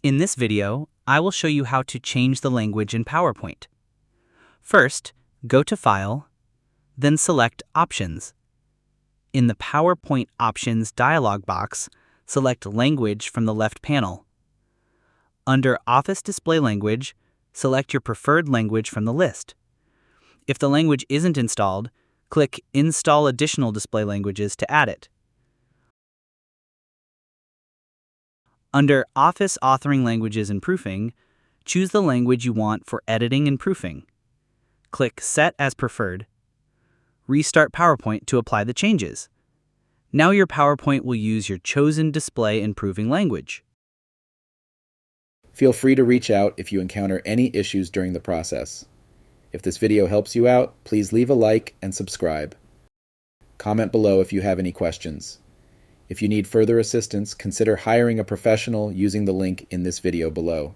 In this video, I will show you how to change the language in PowerPoint. First, go to File, then select Options. In the PowerPoint Options dialog box, select Language from the left panel. Under Office Display Language, select your preferred language from the list. If the language isn't installed, click Install Additional Display Languages to add it. Under Office Authoring Languages and Proofing, choose the language you want for editing and proofing. Click Set as Preferred. Restart PowerPoint to apply the changes. Now your PowerPoint will use your chosen display and proofing language. Feel free to reach out if you encounter any issues during the process. If this video helps you out, please leave a like and subscribe. Comment below if you have any questions. If you need further assistance, consider hiring a professional using the link in this video below.